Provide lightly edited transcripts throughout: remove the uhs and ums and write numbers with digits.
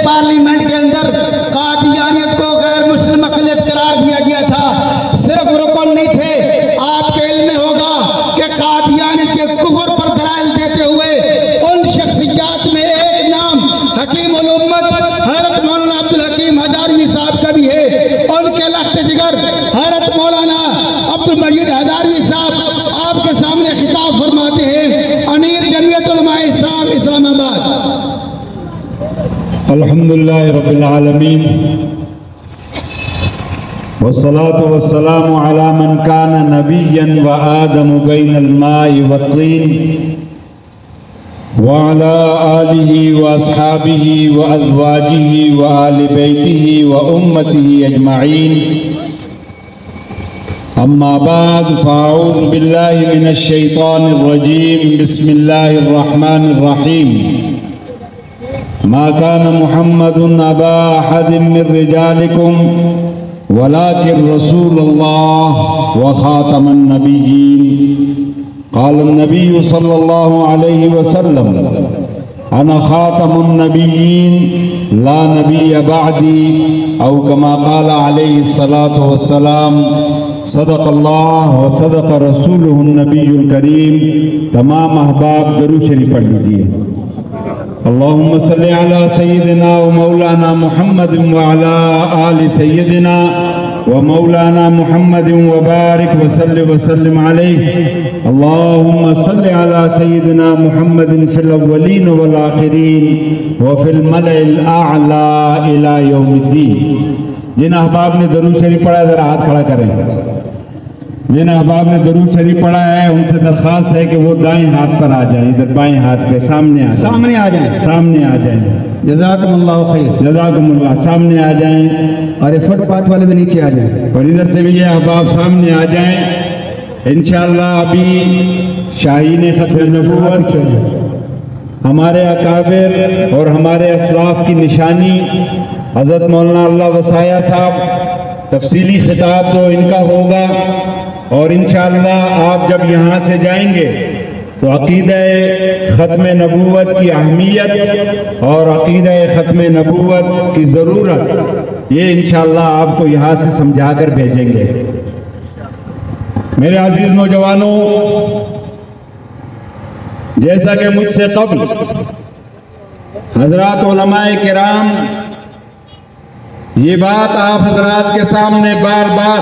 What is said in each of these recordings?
Parliament के अंदर कादियानियत को गैर मुस्लिम अक़लियत करार दिया गया था। सिर्फ रुकन नहीं थे, आपके इल्म में होगा कि कादियानियत के कुफ्र पर दलाइल देते हुए उन शख्सियात में एक नाम हकीम उल उम्मत हज़रत मौलाना अब्दुल हकीम हज़ारवी साहब का भी है। उनके लख्त जिगर हज़रत मौलाना अब्दुल मजीद हज़ारवी साहब आपके सामने खिताब फरमाते हैं। अमीर जमीयत उलमा इस्लाम इस्लामाबाद। अल्हम्दुलिल्लाह रब्बिल आलमीन वस्सलातु वस्सलामु अला मन काना नबिय्यन व आदम बैनल माइ वत्तीन व अला आलिहि व अस्हाबिहि व अज़वाजिहि व आलि बैतिहि व उम्मतिहि अजमईन। अम्मा बाद फ़अऊज़ु बिल्लाहि मिनश शैतानिर रजीम। बिस्मिल्लाहिर रहमानिर रहीम। मा कान मुहम्मदुन अबा अहदिम मिर रिजालिकुम वलाकिन रसूलुल्लाह व खातमन नबिय्यीन। क़ाल नबी सल्लल्लाहु अलैहि वसल्लम अना खातमुन नबिय्यीन ला नबिय्य बअदी औ कमा क़ाल अलैहि सलातु वस्सलाम। सदक़ल्लाह व सदक़ रसूलुहुन नबियुल करीम। तमाम अहबाब दरूद शरीफ पढ़ लीजिए। अल्लाहुम्मा सल्लि अला सय्यिदिना व मौलाना मुहम्मद व अला आलि सय्यिदिना व मौलाना मुहम्मद व बारिक व सल्लिम अलैहि। अल्लाहुम्मा सल्लि अला सय्यिदिना मुहम्मद फिल अव्वलीन वल आखिरीन व फिल मलइल आला इला यौमिद्दीन। जिन अहबाब ने दरूद शरीफ पढ़ा है जरा हाथ खड़ा करें। जिन अहबाब ने दरूद शरीफ पढ़ा है उनसे दरख्वास्त है कि वो दाएं हाथ पर आ जाए, इधर बाएं हाथ पे सामने आ जाए, सामने आ जाए, सामने आ जाए। जज़ाकुमुल्लाह खैर, जज़ाकुमुल्लाह। सामने आ जाएं और फुटपाथ वाले भी नीचे आ जाएं और इधर से भी ये अहबाब सामने आ जाएं। इंशाअल्लाह अभी शाहीन खत्म नबूवत हमारे अकाबिर और हमारे असलाफ की निशानी हज़रत मौलाना अल्लाह वसाया साहब तफसीली खिताब तो इनका होगा और इंशाअल्लाह आप जब यहाँ से जाएंगे तो अक़ीदा ख़त्म नबूवत की अहमियत और अक़ीदा ख़त्म नबूवत की ज़रूरत ये इंशाअल्लाह आपको यहाँ से समझा कर भेजेंगे। मेरे अजीज़ नौजवानों, जैसा कि मुझसे क़ब्ल हज़रात उलमाए किराम ये बात आप हज़रात के सामने बार बार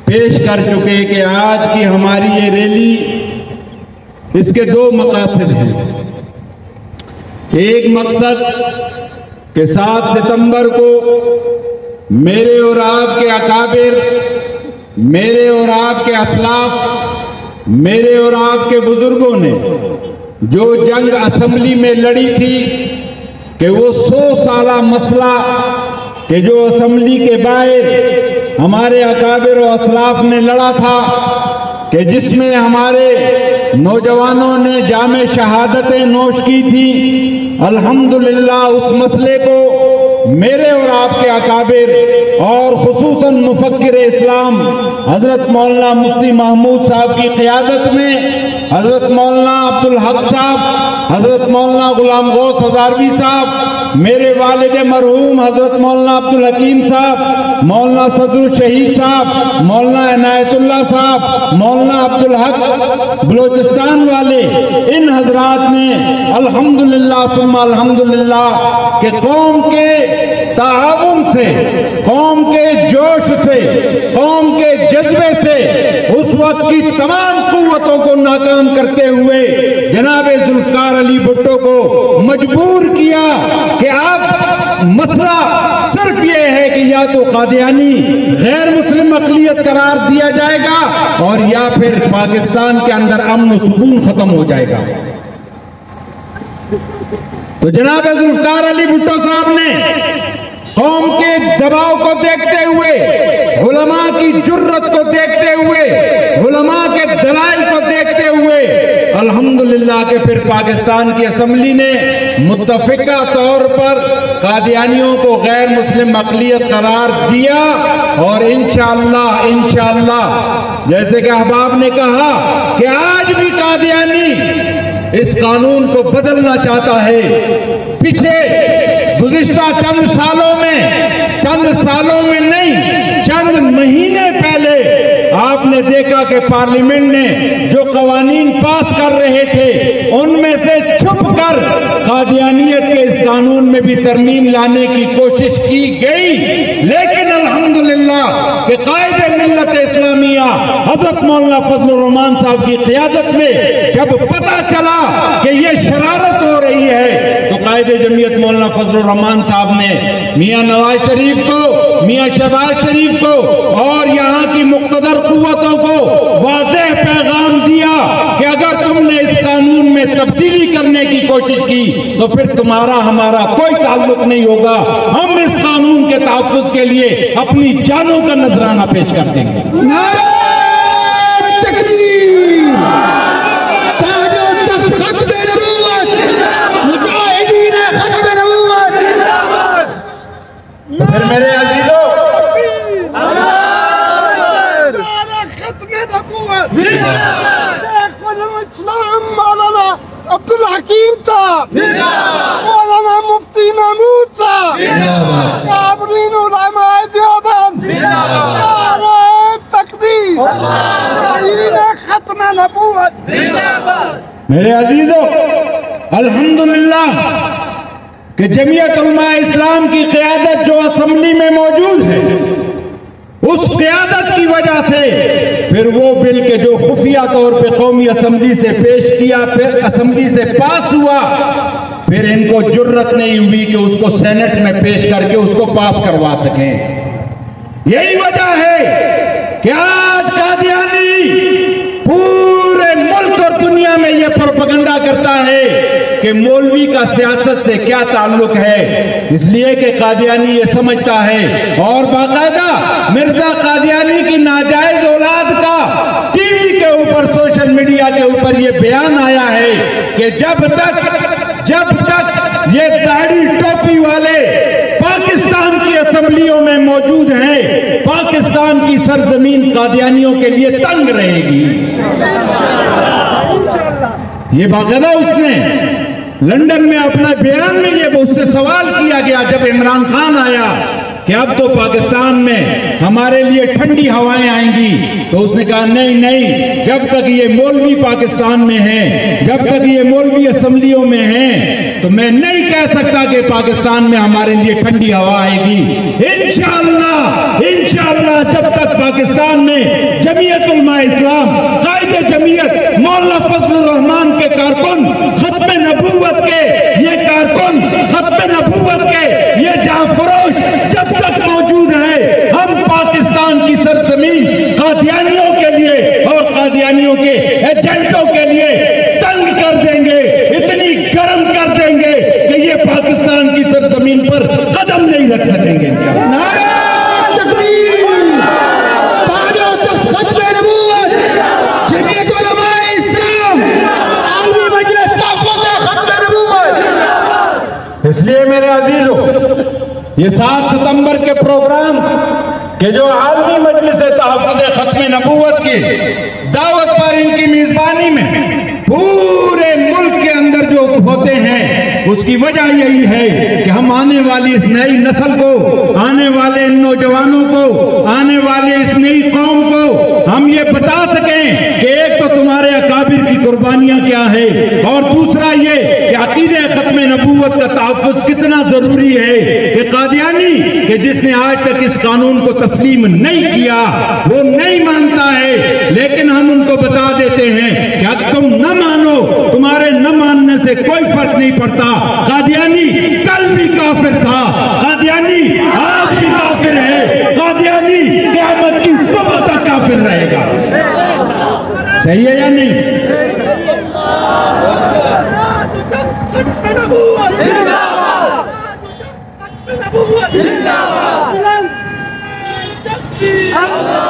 पेश कर चुके कि आज की हमारी ये रैली इसके दो मकासद हैं। एक मकसद कि 7 सितंबर को मेरे और आपके अकाबिर, मेरे और आपके असलाफ, मेरे और आपके बुजुर्गों ने जो जंग असम्बली में लड़ी थी कि वो 100 साला मसला कि जो असम्बली के बाहर हमारे अकाबिर और असलाफ ने लड़ा था कि जिसमें हमारे नौजवानों ने जामे शहादतें नोश की थी, अल्हम्दुलिल्लाह उस मसले को मेरे और आपके अकाबिर और खुसूसन मुफक्किर इस्लाम हज़रत मौलाना मुफ्ती महमूद साहब की क़ियादत में हज़रत मौलाना अब्दुल हक साहब, हज़रत मौलाना गुलाम गौस हज़ारवी साहब, मेरे वालिद मरहूम हज़रत मौलाना अब्दुल हकीम साहब, मौलाना सदरुल शहीद साहब, मौलाना इनायतुल्लाह साहब, मौलाना अब्दुल हक बलोचिस्तान वाले, इन हजरात ने अल्हम्दुलिल्लाह सुम्मा अल्हम्दुलिल्लाह के कौम के ताउन से, कौम के जोश से, कौम के जज्बे से उस वक्त की तमाम कुव्वतों को नाकाम करते हुए जनाब जुल्फ़िकार अली भुट्टो को मजबूर किया कि आप मसला सिर्फ ये है कि या तो कादियानी गैर मुस्लिम अक़लियत करार दिया जाएगा और या फिर पाकिस्तान के अंदर अमन और सुकून खत्म हो जाएगा। तो जनाब जुल्फ़िकार अली भुट्टो साहब ने कौम के दबाव को देखते हुए, उलमा की जुर्रत को देखते हुए, उलमा के दलाइल को देखते हुए अल्हम्दुलिल्लाह के फिर पाकिस्तान की असम्बली ने मुत्तफ़िका तौर पर कादियानियों को गैर मुस्लिम अक़लियत करार दिया और इंशाअल्लाह जैसे कि अहबाब ने कहा कि आज भी कादियानी इस कानून को बदलना चाहता है। पीछे गुज़िश्ता चंद सालों में नहीं, चंद महीने पहले आपने देखा कि पार्लियामेंट ने जो कवानीन पास कर रहे थे उनमें से छुपकर कादियानियत के इस कानून में भी तरमीम लाने की कोशिश की गई। लेकिन अल्हम्दुलिल्लाह कि कायदे मिल्लत इस्लामिया हज़रत मौलाना फजलुर रहमान साहब की क़ियादत में जब पता चला कि ये शरारत हो रही है तो कायदे जमीयत मौलाना फजलुर रहमान साहब ने मियाँ नवाज शरीफ को, मियाँ शहबाज शरीफ को और यहाँ की मुक़्तदर कुव्वतों को वाज़ेह पैगाम दिया कि अगर तुमने इस कानून में तब्दीली करने की कोशिश की तो फिर तुम्हारा हमारा कोई ताल्लुक नहीं होगा। हम इस कानून के तहफ़्फ़ुज़ के लिए अपनी जानों का नजराना पेश कर देंगे। नारे तकबीर, ताजो तख्त ख़त्म नबूवत, मुजाहिदीन ख़त्म नबूवत। तो फिर मेरे अजीजों, मौलाना अब्दुल हकीम साहब, मौलाना मुफ्ती महमूद साहब, काबरीन उलमाए देवबंद, नारे तकबीर, शहीद खत्म नबूवत। मेरे अजीजों, अल्हम्दुलिल्लाह कि जमीयत उलमाए इस्लाम की क़ियादत जो असम्बली में मौजूद है, उस क़ियादत की वजह से फिर वो बिल के जो खुफिया तौर पे कौमी असम्बली से पेश किया, फिर असम्बली से पास हुआ, फिर इनको जुर्रत नहीं हुई कि उसको सेनेट में पेश करके उसको पास करवा सकें। यही वजह है कि आज कादियानी पूरे मुल्क और दुनिया में यह प्रोपेगेंडा करता है कि मौलवी का सियासत से क्या ताल्लुक है, इसलिए कि कादियानी ये समझता है और बाकायदा मिर्जा कादियानी की नाजायज औलाद का टीवी के ऊपर, सोशल मीडिया के ऊपर ये बयान आया है कि जब तक ये दाढ़ी टोपी वाले पाकिस्तान की असम्बलियों में मौजूद हैं, पाकिस्तान की सरजमीन कादियानियों के लिए तंग रहेगी। ये बाकायदा उसने लंदन में अपना बयान में ये उससे सवाल किया गया जब इमरान खान आया कि अब तो पाकिस्तान में हमारे लिए ठंडी हवाएं आएंगी, तो उसने कहा नहीं नहीं, जब तक ये मौलवी पाकिस्तान में हैं, जब तक ये मौलवी असम्बलियों में हैं, तो मैं नहीं कह सकता कि पाकिस्तान में हमारे लिए ठंडी हवा आएगी। इंशाअल्लाह जब तक पाकिस्तान में जमीयत उलमाए इस्लाम, कायदे जमीयत मौलाना फजलुर रहमान के कारकुन, खत्म नबूवत के ये कारकुन, खत्म नबूवत के ये जाफरोश जब तक मौजूद है, हम पाकिस्तान की सरजमीन कादियानियों के लिए और कादियानियों के एजेंटों के लिए तंग कर देंगे, इतनी गर्म कर देंगे कि ये पाकिस्तान की सरजमीन पर कदम नहीं रख सकेंगे। नारे तकबीर, ताजो तख्त ख़त्म नबूवत, जमीयत उलमाए इस्लाम, आलमी मजलिस तहफ़्फ़ुज़ ख़त्म नबूवत। इसलिए मेरे अजीजों, ये 7 सितंबर के प्रोग्राम के जो आलमी मजलिस तहफ़्फ़ुज़ ख़त्म नबूवत की दावत पर इनकी मेज़बानी में पूरे मुल्क के अंदर जो होते हैं, उसकी वजह यही है कि हम आने वाली इस नई नस्ल को, आने वाले इन नौजवानों को, आने वाले इस नई कौम को हम ये बता सकें कि एक तो तुम्हारे अकाबिर की कुर्बानियां क्या है और दूसरा ये कि अकीदे ख़त्म नबूवत का तहफ़्फ़ुज़ कितना जरूरी है कि कादियानी कि जिसने आज तक इस कानून को तस्लीम नहीं किया, वो नहीं मानता है, लेकिन हम उनको बता देते हैं कि अब तुम न मानो, तुम्हारे न मानने से कोई फर्क नहीं पड़ता। कादियानी कल भी काफिर था, कादियानी आज भी काफिर है, कादियानी क़यामत की सुबह तक काफिर रहेगा। सही है या नहीं?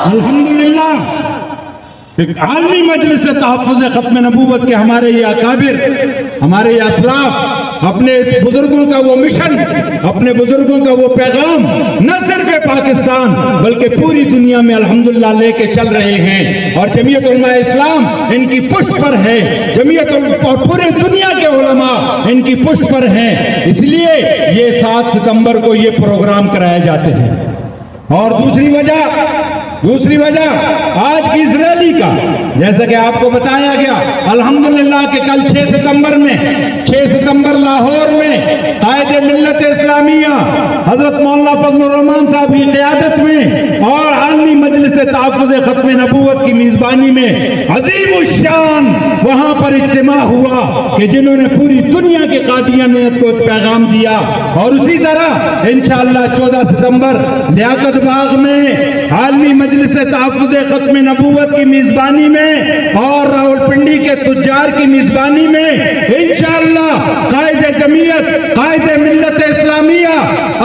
अल्हम्दुलिल्लाह एक आलमी मजलिस तहफ़्फ़ुज़ ख़त्म नबूवत के हमारे ये अकाबिर, हमारे ये असलाफ अपने बुजुर्गों का वो मिशन, अपने बुजुर्गों का वो पैगाम न सिर्फ पाकिस्तान बल्कि पूरी दुनिया में अल्हम्दुलिल्लाह लेके चल रहे हैं। और जमीयत उलमा इस्लाम इनकी पुष्ट पर है, जमीयत और पूरे दुनिया के उलमा इनकी पुष्ट पर हैं। इसलिए ये 7 सितंबर को ये प्रोग्राम कराए जाते हैं। और दूसरी वजह आज की इस रैली का, जैसा कि आपको बताया गया, अल्हम्दुलिल्लाह के कल 6 सितंबर लाहौर में कायदे मिल्लत इस्लामिया हजरत मौलाना फजलुर रहमान साहब की क़यादत में और आलमी मजलिस तहफ़्फ़ुज़ ख़त्म नबूवत की मेज़बानी में अज़ीमुश्शान वहां पर इज्तिमा हुआ कि जिन्होंने पूरी दुनिया के कादियानियत को पैगाम दिया। और उसी तरह इंशाअल्लाह 14 सितंबर लियाकत बाग में आलमी मजलिस तहफ़्फ़ुज़ ख़त्म नबूवत की मेज़बानी में और रावलपिंडी के तुज्जार की मेज़बानी में इंशाअल्लाह कायदे जमीयत, कायदे मिल्लत इस्लामिया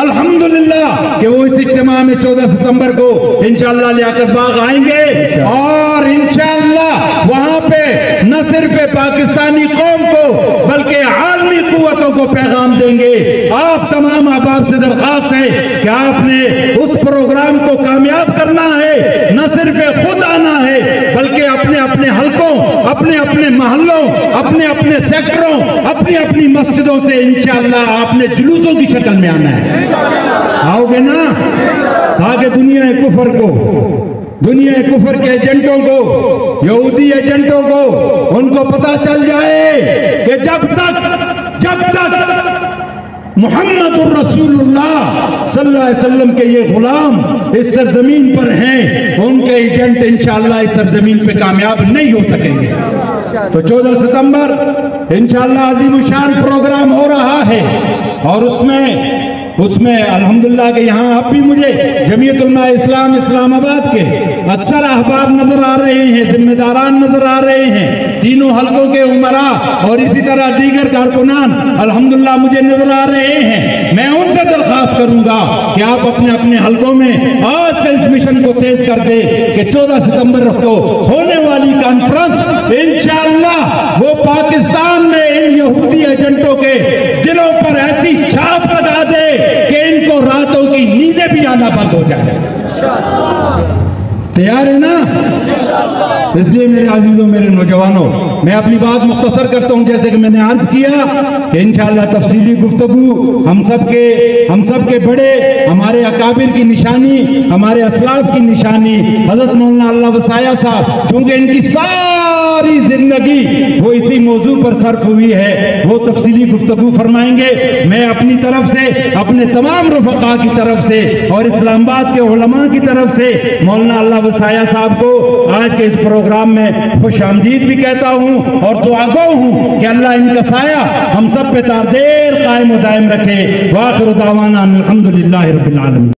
अल्हम्दुलिल्लाह कि वो इस इज्तिमा में 14 सितंबर को इंशाअल्लाह लियाकत बाग आएंगे और इंशाअल्लाह वहां पे न सिर्फ पाकिस्तानी कौम को बल्कि आलमी कुव्वतों को पैगाम देंगे। आप तमाम अहबाब से दरख्वास्त है कि आपने उस प्रोग्राम को कामयाब करना है, न सिर्फ खुद आना है बल्कि अपने अपने हलकों, अपने अपने मोहल्लों, अपने अपने सेक्टरों, अपनी अपनी मस्जिदों से इंशाअल्लाह आपने जुलूसों की शक्ल में आना है। आओगे ना, ताकि दुनिया कुफर के एजेंटों को, यहूदी एजेंटों को, उनको पता चल जाए कि जब तक मुहम्मदुर रसूलुल्लाह सल्लल्लाहु अलैहि वसल्लम के ये गुलाम इस सरजमीन पर हैं, उनके एजेंट इंशाअल्लाह इस सरजमीन पे कामयाब नहीं हो सकेंगे। तो 14 सितंबर इंशाअल्लाह अज़ीमुशान प्रोग्राम हो रहा है और उसमें अल्हम्दुलिल्लाह के यहाँ अब भी मुझे जमीयत उलमा इस्लाम इस्लामाबाद के अक्सर अहबाब नजर आ रहे हैं, जिम्मेदारान नजर आ रहे हैं, तीनों हलकों के उमरा और इसी तरह दीगर कारकुनान अल्हम्दुलिल्लाह मुझे नजर आ रहे हैं। मैं उनसे दरख्वास्त करूंगा कि आप अपने अपने हलकों में आज से इस मिशन को तेज कर दे कि 14 सितंबर को होने वाली कॉन्फ्रेंस इंशाअल्लाह वो पाकिस्तान में इन यहूदी एजेंटों के दिलों पर ऐसी छाप लगा दे कि इनको रातों की नींदें भी आना बंद हो जाए। तैयार है ना? इसलिए मेरे अजीजों, मेरे नौजवानों, मैं अपनी बात मुख्तसर करता हूं। जैसे कि मैंने अर्ज किया कि इंशाअल्लाह तफसीली गुफ्तगू हम सब के बड़े, हमारे अकाबिर की निशानी, हमारे असलाफ की निशानी हजरत मौलाना अल्लाह वसाया साहब, चूंकि इनकी सारी जिंदगी वो इसी मौजू पर सर्फ हुई है, वो तफसीली गुफ्तगू फरमाएंगे। मैं अपनी तरफ से, अपने तमाम रुफ़क़ा की तरफ से और इस्लामाबाद के उलमा की तरफ से मौलाना अल्लाह वसाया साहब को आज के इस प्रोग्राम में खुशामदीद भी कहता हूँ और दुआगो हूँ कि अल्लाह इनका साया हम सब पे तारदेर कायम व दायम रखे। वाखिर दावाना अल्हम्दुलिल्लाहि रब्बिल आलमीन।